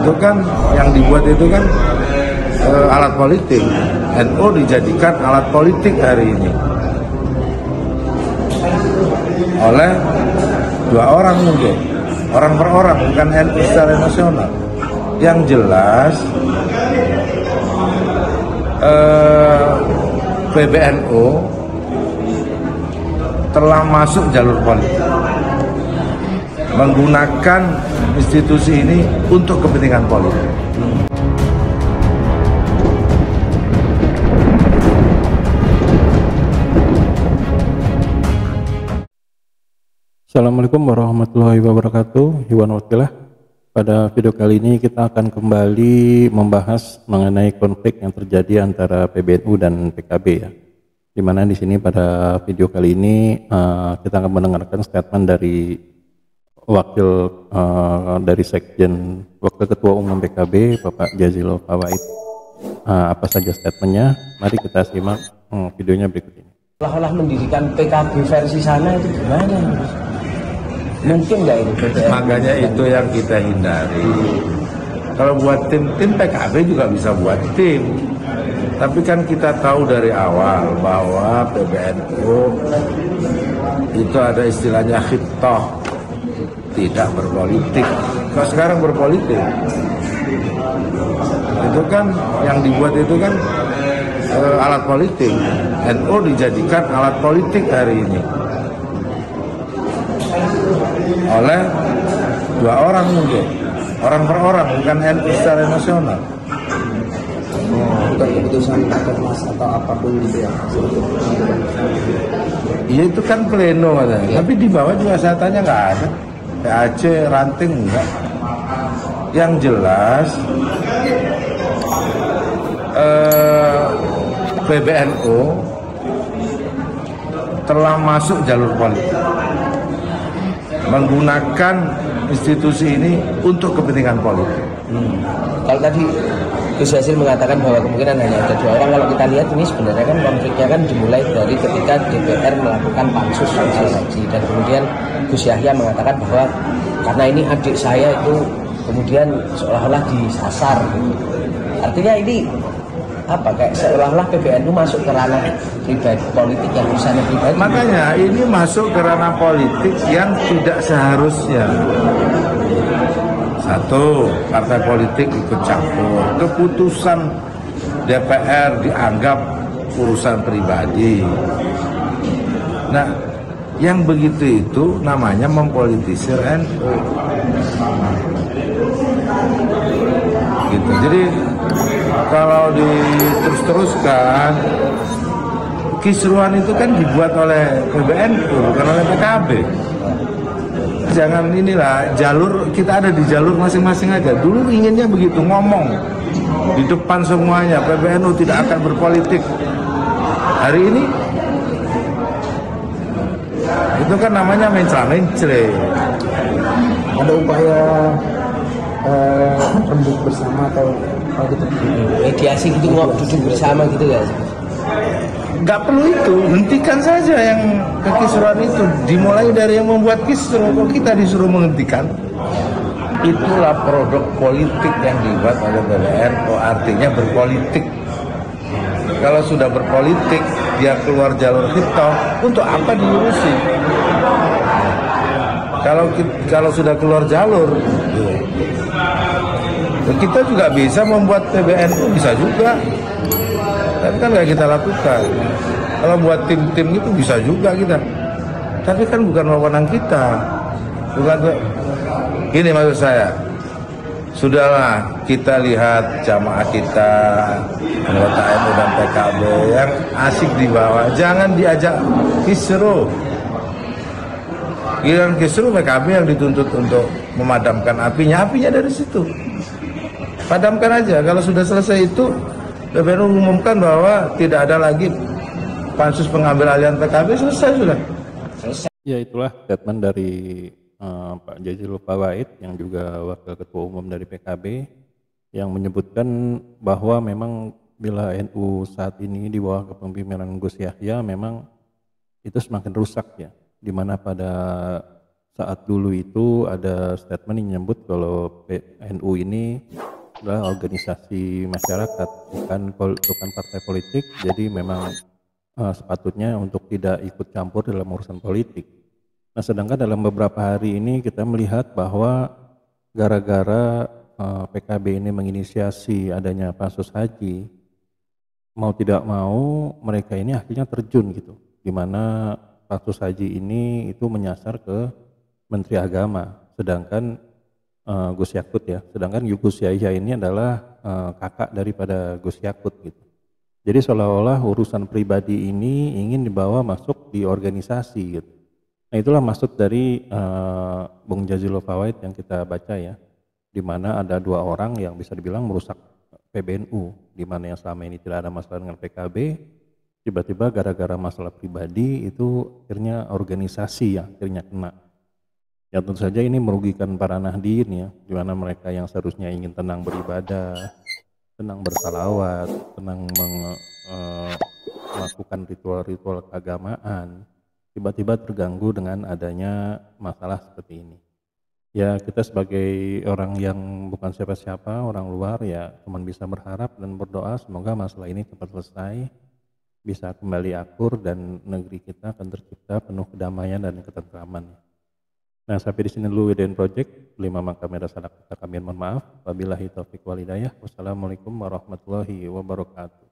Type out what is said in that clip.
Itu kan yang dibuat itu kan alat politik. NU dijadikan alat politik hari ini oleh dua orang mungkin, orang per orang, bukan NU secara nasional. Yang jelas PBNU telah masuk jalur politik, menggunakan institusi ini untuk kepentingan politik. Assalamualaikum warahmatullahi wabarakatuh. Iwan Wakilah. Pada video kali ini kita akan kembali membahas mengenai konflik yang terjadi antara PBNU dan PKB ya. Dimana di sini pada video kali ini kita akan mendengarkan statement dari dari Sekjen Wakil Ketua Umum PKB Bapak Jazilul Fawait. Apa saja statementnya? Mari kita simak videonya berikut ini. Seolah-olah mendirikan PKB versi sana itu gimana? Mungkin nggak itu? Makanya itu yang kita hindari. Kalau buat tim PKB juga bisa buat tim. Tapi kan kita tahu dari awal bahwa PBNU itu ada istilahnya khitoh, tidak berpolitik. Kalau sekarang berpolitik, itu kan yang dibuat itu kan alat politik. NU dijadikan alat politik hari ini oleh dua orang mungkin, orang per orang, bukan NU secara nasional. Bukan keputusan Rakernas atau apapun gitu ya? Iya itu kan pleno katanya, tapi di bawah juga saya tanya nggak ada. PAC, ranting enggak. Yang jelas PBNU telah masuk jalur politik, menggunakan institusi ini untuk kepentingan politik. Kalau tadi Gus Hasil mengatakan bahwa kemungkinan hanya ada dua orang, kalau kita lihat ini sebenarnya kan konfliknya kan dimulai dari ketika DPR melakukan pansus soal haji, dan kemudian Gus Yahya mengatakan bahwa karena ini adik saya itu kemudian seolah-olah disasar gitu. Artinya ini apa, kayak seolah-olah PBNU masuk ke ranah pribadi politik yang urusannya pribadi. Makanya ini masuk ke ranah politik yang tidak seharusnya. Satu, partai politik ikut campur. Keputusan DPR dianggap urusan pribadi. Nah, yang begitu itu namanya mempolitisir NU. Gitu. Jadi kalau diterus-teruskan, kisruhan itu kan dibuat oleh PBNU, bukan oleh PKB. Jangan inilah, jalur kita ada di jalur masing-masing aja. Dulu inginnya begitu, ngomong di depan semuanya, PBNU tidak akan berpolitik. Hari ini itu kan namanya mencela-mencela. Ada upaya rembuk bersama atau gitu, mediasi gitu, duduk bersama gitu ya? Nggak perlu itu, hentikan saja yang kekisruhan itu. Dimulai dari yang membuat kisruh, kok kita disuruh menghentikan? Itulah produk politik yang dibuat oleh PBNU, artinya berpolitik. Kalau sudah berpolitik, dia keluar jalur khitoh, untuk apa diurusi? Kalau sudah keluar jalur, kita juga bisa membuat PBNU, bisa juga. Tapi kan nggak kita lakukan. Kalau buat tim-tim itu bisa juga kita. Tapi kan bukan wewenang kita. Bukan. Ini maksud saya. Sudahlah kita lihat jamaah kita, anggota NU dan PKB yang asik di bawah. Jangan diajak kisruh. Giliran kisruh PKB yang dituntut untuk memadamkan apinya dari situ. Padamkan aja. Kalau sudah selesai itu, PBNU umumkan bahwa tidak ada lagi pansus pengambil alihan PKB, selesai sudah. Ya, itulah statement dari Pak Jazilul Fawait yang juga Wakil Ketua Umum dari PKB yang menyebutkan bahwa memang bila NU saat ini di bawah kepemimpinan Gus Yahya memang itu semakin rusak ya, dimana pada saat dulu itu ada statement yang menyebut kalau PNU ini adalah organisasi masyarakat, bukan partai politik, jadi memang sepatutnya untuk tidak ikut campur dalam urusan politik. Nah, sedangkan dalam beberapa hari ini kita melihat bahwa gara-gara PKB ini menginisiasi adanya pansus haji, mau tidak mau mereka ini akhirnya terjun gitu, di mana pansus haji ini itu menyasar ke Menteri Agama, sedangkan Gus Yakut ya, sedangkan Gus Yahya ini adalah kakak daripada Gus Yakut gitu. Jadi seolah-olah urusan pribadi ini ingin dibawa masuk di organisasi gitu. Nah, itulah maksud dari Bung Jazilul Fawait yang kita baca ya, di mana ada dua orang yang bisa dibilang merusak PBNU, di mana yang selama ini tidak ada masalah dengan PKB, tiba-tiba gara-gara masalah pribadi itu akhirnya organisasi yang akhirnya kena. Ya tentu saja ini merugikan para nahdien ya, di mana mereka yang seharusnya ingin tenang beribadah, tenang bersalawat, tenang melakukan ritual-ritual keagamaan, tiba-tiba terganggu dengan adanya masalah seperti ini. Ya kita sebagai orang yang bukan siapa-siapa, orang luar ya cuma bisa berharap dan berdoa semoga masalah ini cepat selesai, bisa kembali akur dan negeri kita akan tercipta penuh kedamaian dan ketentraman. Nah, sampai di sini dulu WDN Project 5 Kamera Sadak kami mohon maaf. Wabillahi taufiq wal hidayah. Wassalamualaikum warahmatullahi wabarakatuh.